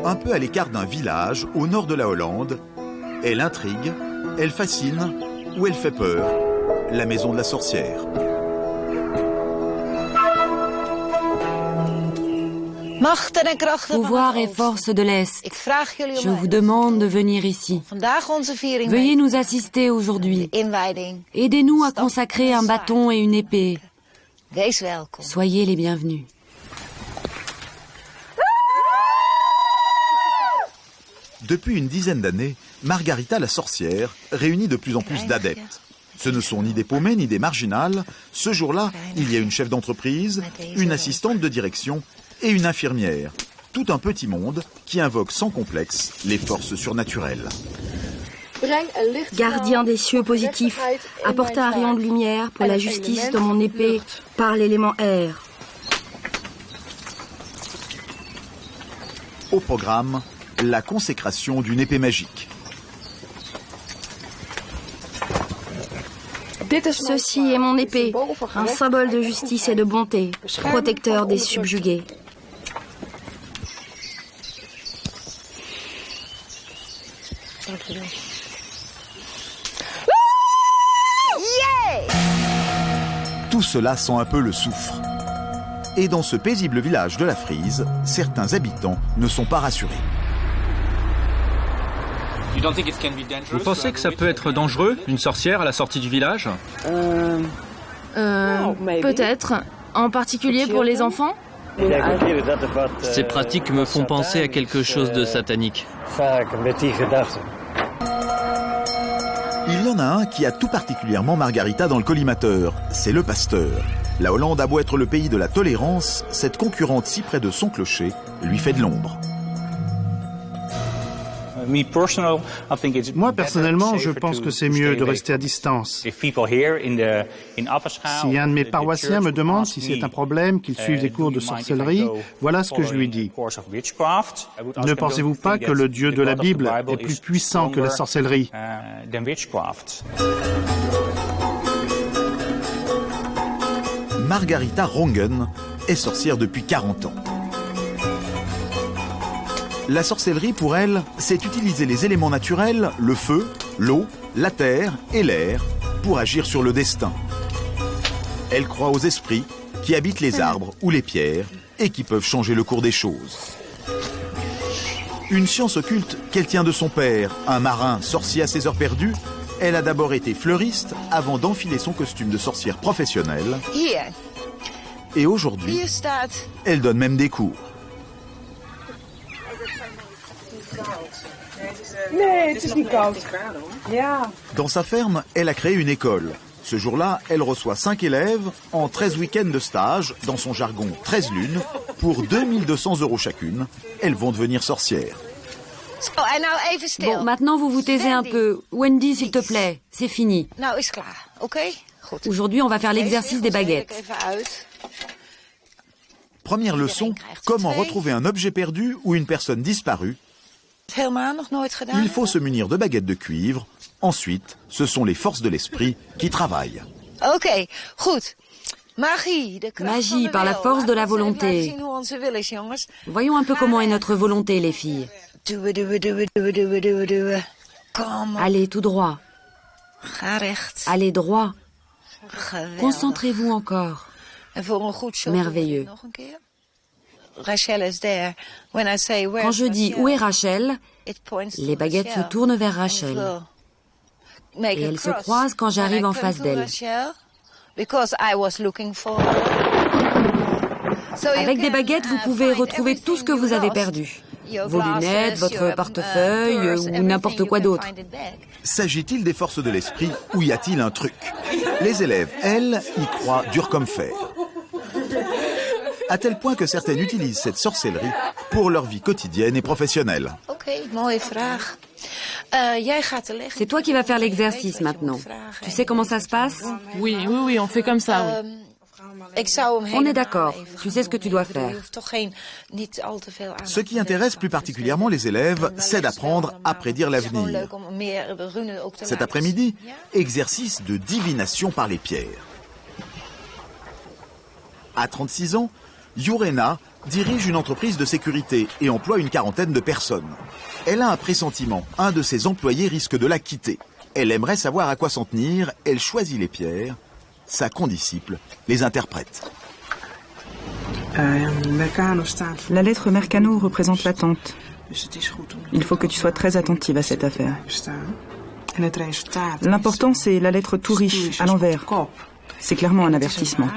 Un peu à l'écart d'un village au nord de la Hollande, elle intrigue, elle fascine ou elle fait peur, la maison de la sorcière. Pouvoir et force de l'Est, je vous demande de venir ici. Veuillez nous assister aujourd'hui. Aidez-nous à consacrer un bâton et une épée. Soyez les bienvenus. Depuis une dizaine d'années, Margarita la sorcière réunit de plus en plus d'adeptes. Ce ne sont ni des paumés ni des marginales. Ce jour-là, il y a une chef d'entreprise, une assistante de direction et une infirmière. Tout un petit monde qui invoque sans complexe les forces surnaturelles. Gardien des cieux positifs, apporte un rayon de lumière pour la justice dans mon épée par l'élément air. Au programme, la consécration d'une épée magique. Ceci est mon épée, un symbole de justice et de bonté, protecteur des subjugués. Tout cela sent un peu le soufre. Et dans ce paisible village de la Frise, certains habitants ne sont pas rassurés. Vous pensez que ça peut être dangereux, une sorcière à la sortie du village? Peut-être, en particulier pour les enfants. Ces pratiques me font penser à quelque chose de satanique. Il y en a un qui a tout particulièrement Margarita dans le collimateur, c'est le pasteur. La Hollande a beau être le pays de la tolérance, cette concurrente si près de son clocher lui fait de l'ombre. Moi, personnellement, je pense que c'est mieux de rester à distance. Si un de mes paroissiens me demande si c'est un problème qu'il suive des cours de sorcellerie, voilà ce que je lui dis. Ne pensez-vous pas que le Dieu de la Bible est plus puissant que la sorcellerie? Margarita Rongen est sorcière depuis 40 ans. La sorcellerie, pour elle, c'est utiliser les éléments naturels, le feu, l'eau, la terre et l'air, pour agir sur le destin. Elle croit aux esprits qui habitent les arbres ou les pierres et qui peuvent changer le cours des choses. Une science occulte qu'elle tient de son père, un marin sorcier à ses heures perdues. Elle a d'abord été fleuriste avant d'enfiler son costume de sorcière professionnelle. Et aujourd'hui, elle donne même des cours. Dans sa ferme, elle a créé une école. Ce jour-là, elle reçoit 5 élèves en 13 week-ends de stage, dans son jargon 13 lunes, pour 2200 € chacune. Elles vont devenir sorcières. Bon, maintenant vous vous taisez un peu. Wendy, s'il te plaît, c'est fini. Aujourd'hui, on va faire l'exercice des baguettes. Première leçon, comment retrouver un objet perdu ou une personne disparue. Il faut se munir de baguettes de cuivre. Ensuite, ce sont les forces de l'esprit qui travaillent. Magie par la force de la volonté. Voyons un peu comment est notre volonté, les filles. Allez tout droit. Allez droit. Concentrez-vous encore. Merveilleux. Quand je dis où est Rachel, les baguettes se tournent vers Rachel. Et elles se croisent quand j'arrive en face d'elle. Avec des baguettes, vous pouvez retrouver tout ce que vous avez perdu. Vos lunettes, votre portefeuille ou n'importe quoi d'autre. S'agit-il des forces de l'esprit ou y a-t-il un truc? Les élèves, elles, y croient dur comme fer. À tel point que certaines utilisent cette sorcellerie pour leur vie quotidienne et professionnelle. C'est toi qui vas faire l'exercice maintenant. Tu sais comment ça se passe? Oui, on fait comme ça. Oui. On est d'accord. Tu sais ce que tu dois faire. Ce qui intéresse plus particulièrement les élèves, c'est d'apprendre à prédire l'avenir. Cet après-midi, exercice de divination par les pierres. À 36 ans, Jurena dirige une entreprise de sécurité et emploie une quarantaine de personnes. Elle a un pressentiment, un de ses employés risque de la quitter. Elle aimerait savoir à quoi s'en tenir, elle choisit les pierres, sa condisciple les interprète. La lettre Mercano représente l'attente. Il faut que tu sois très attentive à cette affaire. L'important, c'est la lettre tout riche, à l'envers. C'est clairement un avertissement.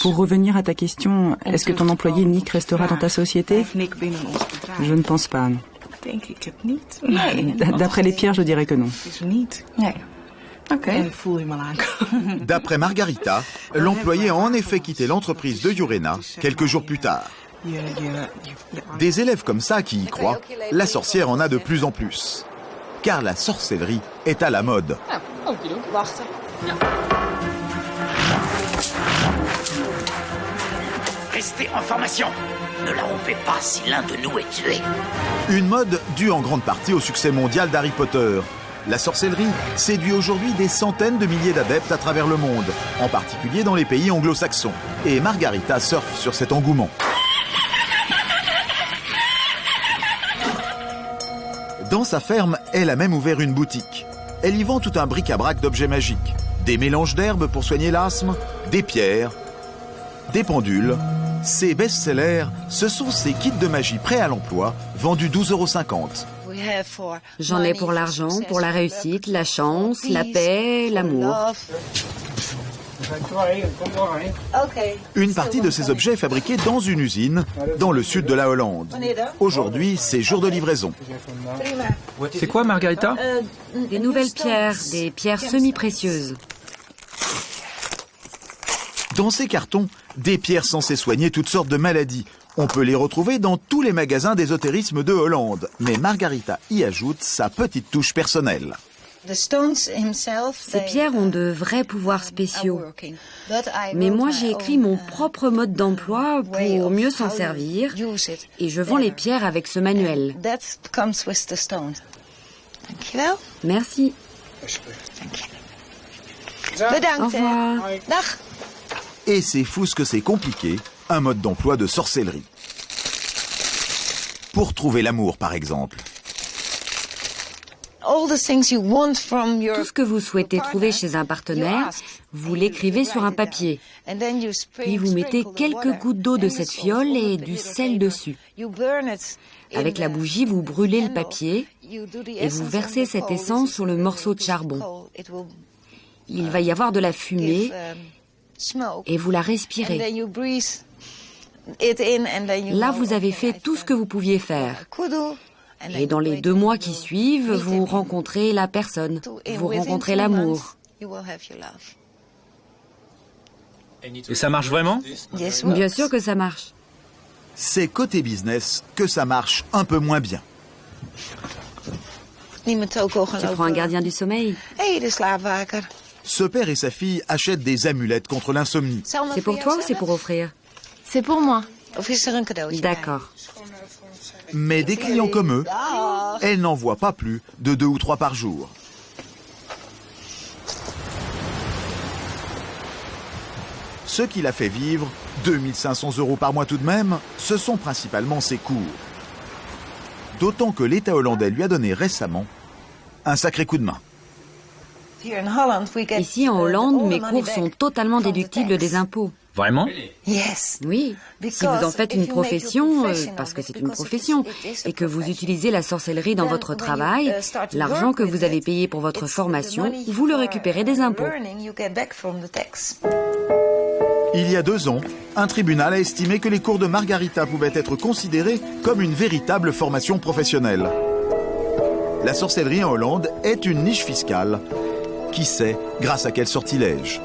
Pour revenir à ta question, est-ce que ton employé Nick restera dans ta société? Je ne pense pas. D'après les pierres, je dirais que non. D'après Margarita, l'employé a en effet quitté l'entreprise de Jurena quelques jours plus tard. Des élèves comme ça qui y croient, la sorcière en a de plus en plus. Car la sorcellerie est à la mode. Restez en formation. Ne la rompez pas si l'un de nous est tué. Une mode due en grande partie au succès mondial d'Harry Potter. La sorcellerie séduit aujourd'hui des centaines de milliers d'adeptes à travers le monde, en particulier dans les pays anglo-saxons. Et Margarita surfe sur cet engouement. Dans sa ferme, elle a même ouvert une boutique. Elle y vend tout un bric-à-brac d'objets magiques. Des mélanges d'herbes pour soigner l'asthme, des pierres, des pendules. Ses best-sellers, ce sont ces kits de magie prêts à l'emploi, vendus 12,50 €. J'en ai pour l'argent, pour la réussite, la chance, la paix, l'amour. Une partie de ces objets est fabriquée dans une usine, dans le sud de la Hollande. Aujourd'hui, c'est jour de livraison. C'est quoi, Margarita? Des nouvelles pierres, des pierres semi-précieuses. Dans ces cartons, des pierres censées soigner toutes sortes de maladies. On peut les retrouver dans tous les magasins d'ésotérisme de Hollande. Mais Margarita y ajoute sa petite touche personnelle. Ces pierres ont de vrais pouvoirs spéciaux. Mais moi, j'ai écrit mon propre mode d'emploi pour mieux s'en servir. Et je vends les pierres avec ce manuel. Merci. Au revoir. Et c'est fou ce que c'est compliqué, un mode d'emploi de sorcellerie. Pour trouver l'amour, par exemple. Tout ce que vous souhaitez trouver chez un partenaire, vous l'écrivez sur un papier. Puis vous mettez quelques gouttes d'eau de cette fiole et du sel dessus. Avec la bougie, vous brûlez le papier et vous versez cette essence sur le morceau de charbon. Il va y avoir de la fumée et vous la respirez. Là, vous avez fait tout ce que vous pouviez faire. Et dans les 2 mois qui suivent, vous rencontrez la personne, vous rencontrez l'amour. Et ça marche vraiment? Bien sûr que ça marche. C'est côté business que ça marche un peu moins bien. Tu prends un gardien du sommeil? Ce père et sa fille achètent des amulettes contre l'insomnie. C'est pour toi ou c'est pour offrir? C'est pour moi. D'accord. Mais des clients comme eux, elle n'en voit pas plus de 2 ou 3 par jour. Ce qui la fait vivre, 2500 € par mois tout de même, ce sont principalement ses cours. D'autant que l'État hollandais lui a donné récemment un sacré coup de main. Ici, en Hollande, mes cours sont totalement déductibles des impôts. Vraiment? Oui. Si vous en faites une profession, parce que c'est une profession, et que vous utilisez la sorcellerie dans votre travail, l'argent que vous avez payé pour votre formation, vous le récupérez des impôts. Il y a 2 ans, un tribunal a estimé que les cours de Margarita pouvaient être considérés comme une véritable formation professionnelle. La sorcellerie en Hollande est une niche fiscale. Qui sait grâce à quel sortilège?